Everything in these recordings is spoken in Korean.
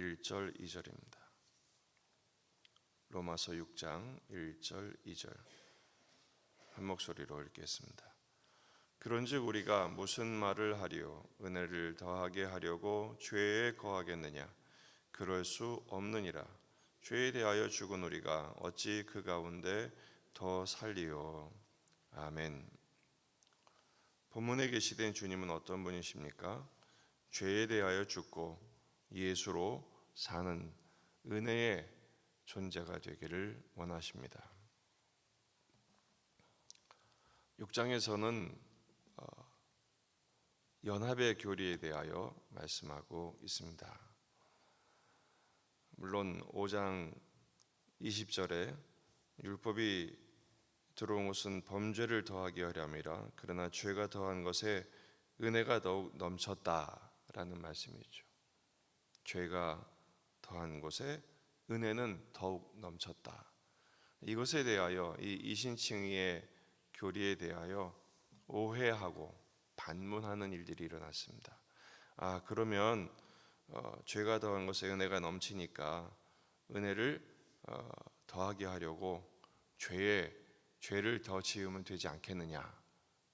1절 2절입니다. 로마서 6장 1절 2절 한 목소리로 읽겠습니다. 그런즉 우리가 무슨 말을 하리요? 은혜를 더하게 하려고 죄에 거하겠느냐? 그럴 수 없느니라. 죄에 대하여 죽은 우리가 어찌 그 가운데 더 살리요? 아멘. 본문에 계시된 주님은 어떤 분이십니까? 죄에 대하여 죽고 예수로 사는 은혜의 존재가 되기를 원하십니다. 6장에서는 연합의 교리에 대하여 말씀하고 있습니다. 물론 5장 20절에 율법이 들어온 것은 범죄를 더하게 하려 함이라. 그러나 죄가 더한 것에 은혜가 더욱 넘쳤다라는 말씀이죠. 죄가 더한 곳에 은혜는 더욱 넘쳤다. 이것에 대하여 이 이신칭의의 교리에 대하여 오해하고 반문하는 일들이 일어났습니다. 그러면 죄가 더한 것에 은혜가 넘치니까 은혜를 더하게 하려고 죄를 더 지으면 되지 않겠느냐,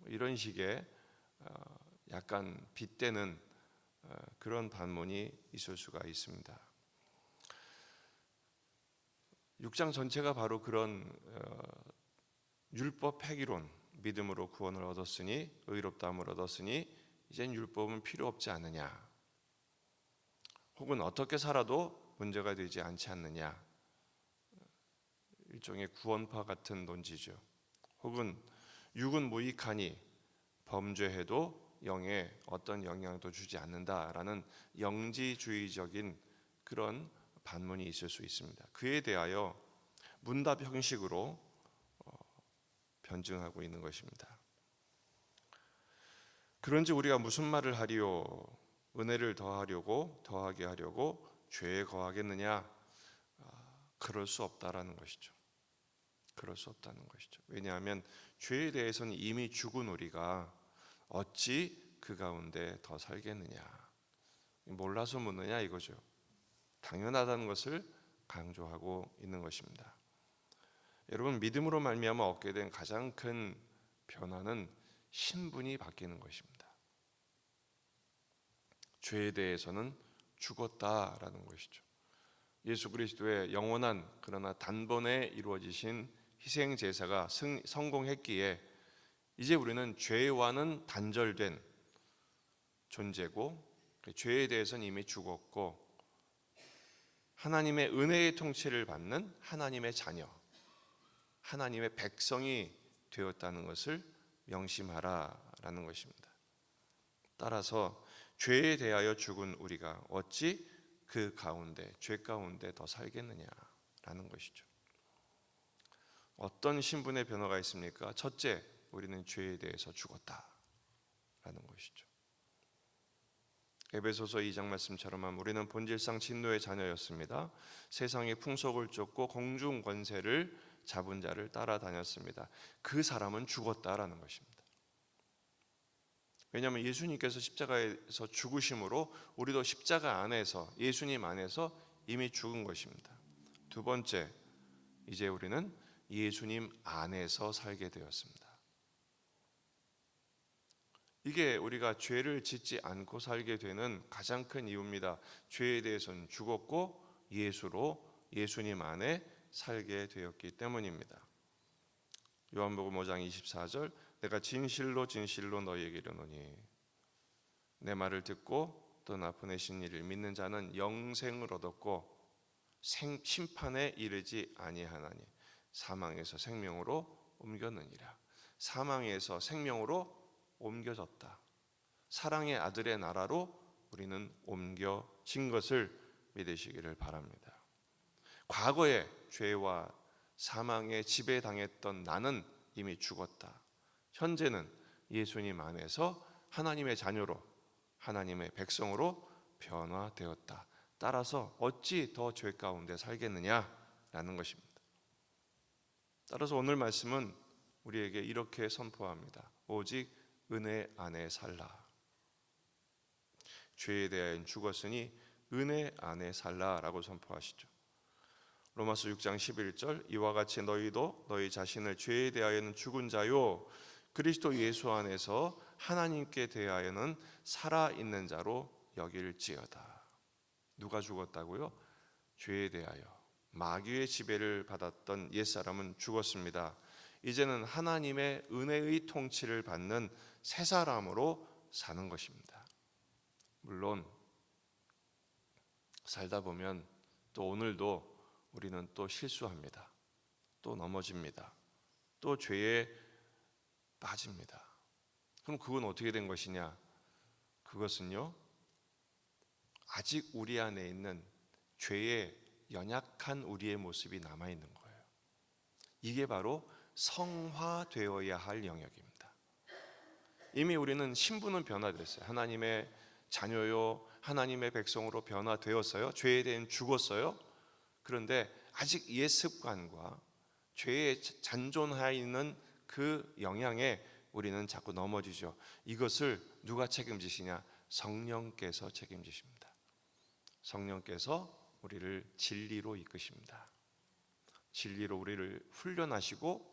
이런 식의 약간 빗대는 그런 반문이 있을 수가 있습니다. 6장 전체가 바로 그런 율법 폐기론, 믿음으로 구원을 얻었으니 의롭다함을 얻었으니 이젠 율법은 필요 없지 않느냐, 혹은 어떻게 살아도 문제가 되지 않지 않느냐, 일종의 구원파 같은 논지죠. 혹은 육은 무익하니 범죄해도 영에 어떤 영향도 주지 않는다라는 영지주의적인 그런 반문이 있을 수 있습니다. 그에 대하여 문답 형식으로 변증하고 있는 것입니다. 그런즉 우리가 무슨 말을 하리요? 은혜를 더하게 하려고 죄에 거하겠느냐? 그럴 수 없다라는 것이죠. 그럴 수 없다는 것이죠. 왜냐하면 죄에 대해서는 이미 죽은 우리가 어찌 그 가운데 더 살겠느냐, 몰라서 묻느냐 이거죠. 당연하다는 것을 강조하고 있는 것입니다. 여러분, 믿음으로 말미암아 얻게 된 가장 큰 변화는 신분이 바뀌는 것입니다. 죄에 대해서는 죽었다라는 것이죠. 예수 그리스도의 영원한 그러나 단번에 이루어지신 희생 제사가 성공했기에 이제 우리는 죄와는 단절된 존재고, 죄에 대해서는 이미 죽었고 하나님의 은혜의 통치를 받는 하나님의 자녀, 하나님의 백성이 되었다는 것을 명심하라라는 것입니다. 따라서 죄에 대하여 죽은 우리가 어찌 그 가운데, 죄 가운데 더 살겠느냐라는 것이죠. 어떤 신분의 변화가 있습니까? 첫째, 우리는 죄에 대해서 죽었다라는 것이죠. 에베소서 2장 말씀처럼 우리는 본질상 진노의 자녀였습니다. 세상의 풍속을 쫓고 공중 권세를 잡은 자를 따라다녔습니다. 그 사람은 죽었다라는 것입니다. 왜냐하면 예수님께서 십자가에서 죽으심으로 우리도 십자가 안에서, 예수님 안에서 이미 죽은 것입니다. 두 번째, 이제 우리는 예수님 안에서 살게 되었습니다. 이게 우리가 죄를 짓지 않고 살게 되는 가장 큰 이유입니다. 죄에 대해서는 죽었고 예수님 안에 살게 되었기 때문입니다. 요한복음 5장 24절, 내가 진실로 진실로 너희에게 이르노니 내 말을 듣고 또 나 보내신 이를 믿는 자는 영생을 얻었고 심판에 이르지 아니하나니 사망에서 생명으로 옮겼느니라. 사망에서 생명으로 옮겨졌다. 사랑의 아들의 나라로 우리는 옮겨진 것을 믿으시기를 바랍니다. 과거에 죄와 사망에 지배당했던 나는 이미 죽었다. 현재는 예수님 안에서 하나님의 자녀로, 하나님의 백성으로 변화되었다. 따라서 어찌 더 죄 가운데 살겠느냐라는 것입니다. 따라서 오늘 말씀은 우리에게 이렇게 선포합니다. 오직 은혜 안에 살라. 죄에 대하여 죽었으니 은혜 안에 살라라고 선포하시죠. 로마서 6장 11절 이와 같이 너희도 너희 자신을 죄에 대하여는 죽은 자요 그리스도 예수 안에서 하나님께 대하여는 살아있는 자로 여길지어다. 누가 죽었다고요? 죄에 대하여 마귀의 지배를 받았던 옛사람은 죽었습니다. 이제는 하나님의 은혜의 통치를 받는 새 사람으로 사는 것입니다. 물론 살다 보면 또 오늘도 우리는 또 실수합니다. 또 넘어집니다. 또 죄에 빠집니다. 그럼 그건 어떻게 된 것이냐? 그것은요, 아직 우리 안에 있는 죄의 연약한 우리의 모습이 남아있는 거예요. 이게 바로 성화되어야 할 영역입니다. 이미 우리는 신분은 변화됐어요. 하나님의 자녀요, 하나님의 백성으로 변화되었어요. 죄에 대해 죽었어요. 그런데 아직 옛 습관과 죄에 잔존하여 있는 그 영향에 우리는 자꾸 넘어지죠. 이것을 누가 책임지시냐? 성령께서 책임지십니다. 성령께서 우리를 진리로 이끄십니다. 진리로 우리를 훈련하시고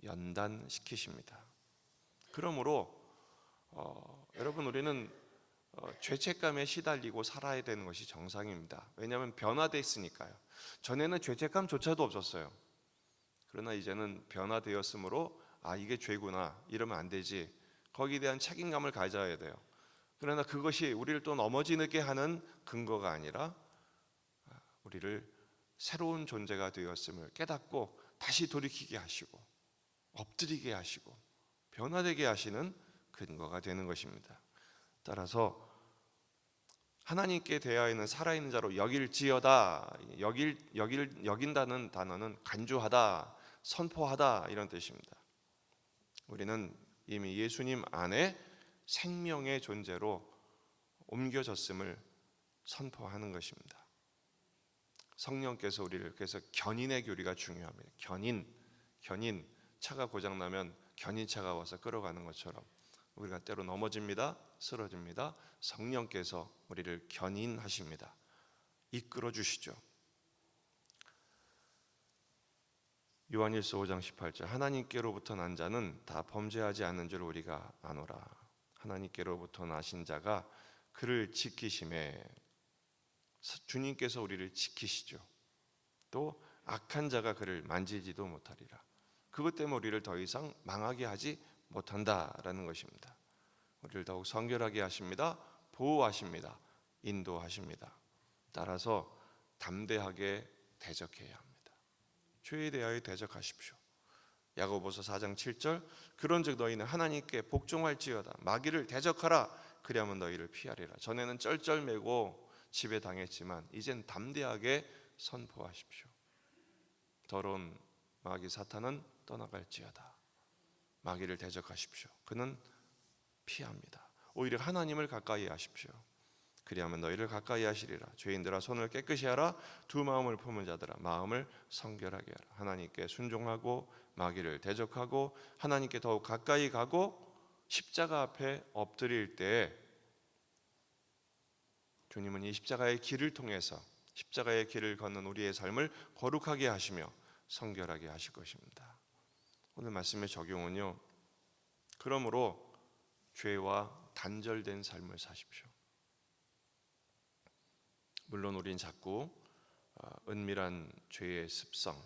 연단시키십니다. 그러므로 여러분 우리는 죄책감에 시달리고 살아야 되는 것이 정상입니다. 왜냐하면 변화됐으니까요. 전에는 죄책감조차도 없었어요. 그러나 이제는 변화되었으므로 이게 죄구나 이러면 안 되지. 거기에 대한 책임감을 가져야 돼요. 그러나 그것이 우리를 또 넘어지게 하는 근거가 아니라 우리를 새로운 존재가 되었음을 깨닫고 다시 돌이키게 하시고 엎드리게 하시고 변화되게 하시는 근거가 되는 것입니다. 따라서 하나님께 대하여는 살아있는 자로 여길지어다. 여긴다는 단어는 간주하다, 선포하다 이런 뜻입니다. 우리는 이미 예수님 안에 생명의 존재로 옮겨졌음을 선포하는 것입니다. 성령께서 우리를, 그래서 견인의 교리가 중요합니다. 견인, 차가 고장나면 견인차가 와서 끌어가는 것처럼 우리가 때로 넘어집니다. 쓰러집니다. 성령께서 우리를 견인하십니다. 이끌어 주시죠. 요한일서 5장 18절 하나님께로부터 난 자는 다 범죄하지 않는 줄 우리가 아노라. 하나님께로부터 나신 자가 그를 지키심에 주님께서 우리를 지키시죠. 또 악한 자가 그를 만지지도 못하리라. 그것 때문에 우리를 더 이상 망하게 하지 못한다라는 것입니다. 우리를 더욱 성결하게 하십니다. 보호하십니다. 인도하십니다. 따라서 담대하게 대적해야 합니다. 죄에 대하여 대적하십시오. 야고보서 4장 7절 그런즉 너희는 하나님께 복종할지어다. 마귀를 대적하라. 그리하면 너희를 피하리라. 전에는 쩔쩔매고 지배당했지만 이젠 담대하게 선포하십시오. 더러운 마귀 사탄은 떠나갈지어다. 마귀를 대적하십시오. 그는 피합니다. 오히려 하나님을 가까이 하십시오. 그리하면 너희를 가까이 하시리라. 죄인들아 손을 깨끗이 하라. 두 마음을 품은 자들아 마음을 성결하게 하라. 하나님께 순종하고 마귀를 대적하고 하나님께 더욱 가까이 가고 십자가 앞에 엎드릴 때 주님은 이 십자가의 길을 통해서 십자가의 길을 걷는 우리의 삶을 거룩하게 하시며 성결하게 하실 것입니다. 오늘 말씀의 적용은요, 그러므로 죄와 단절된 삶을 사십시오. 물론 우린 자꾸 은밀한 죄의 습성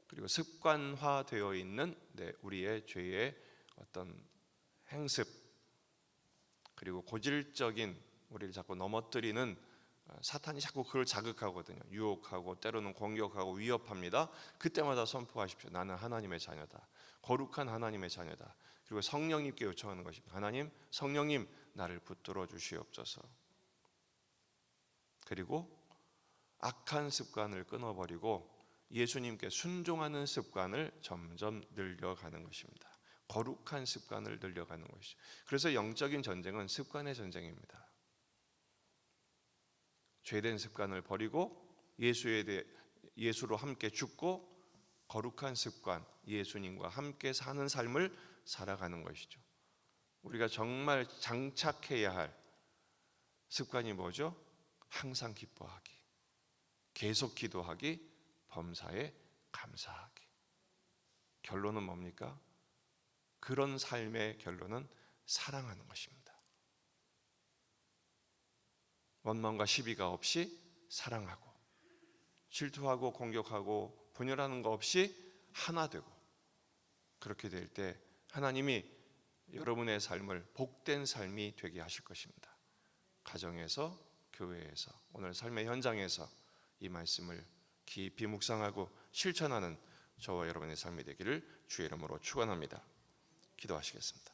그리고 습관화되어 있는 우리의 죄의 어떤 행습 그리고 고질적인 우리를 자꾸 넘어뜨리는 사탄이 자꾸 그걸 자극하거든요. 유혹하고 때로는 공격하고 위협합니다. 그때마다 선포하십시오. 나는 하나님의 자녀다. 거룩한 하나님의 자녀다. 그리고 성령님께 요청하는 것입니다. 하나님, 성령님 나를 붙들어 주시옵소서. 그리고 악한 습관을 끊어버리고 예수님께 순종하는 습관을 점점 늘려가는 것입니다. 거룩한 습관을 늘려가는 것이죠. 그래서 영적인 전쟁은 습관의 전쟁입니다. 죄된 습관을 버리고 예수로 함께 죽고 거룩한 습관, 예수님과 함께 사는 삶을 살아가는 것이죠. 우리가 정말 장착해야 할 습관이 뭐죠? 항상 기뻐하기, 계속 기도하기, 범사에 감사하기. 결론은 뭡니까? 그런 삶의 결론은 사랑하는 것입니다. 원망과 시비가 없이 사랑하고, 질투하고 공격하고 분열하는 거 없이 하나 되고, 그렇게 될 때 하나님이 여러분의 삶을 복된 삶이 되게 하실 것입니다. 가정에서, 교회에서, 오늘 삶의 현장에서 이 말씀을 깊이 묵상하고 실천하는 저와 여러분의 삶이 되기를 주의 이름으로 축원합니다. 기도하시겠습니다.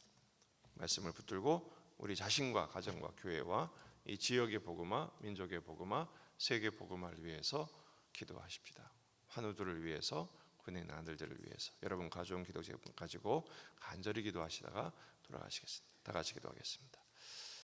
말씀을 붙들고 우리 자신과 가정과 교회와 이 지역의 복음화, 민족의 복음화, 세계 복음화를 위해서 기도하십시다. 환우들을 위해서, 군에 있는 아들들을 위해서 여러분 가져온 기도 제품 가지고 간절히 기도하시다가 돌아가시겠습니다. 다 같이 기도하겠습니다.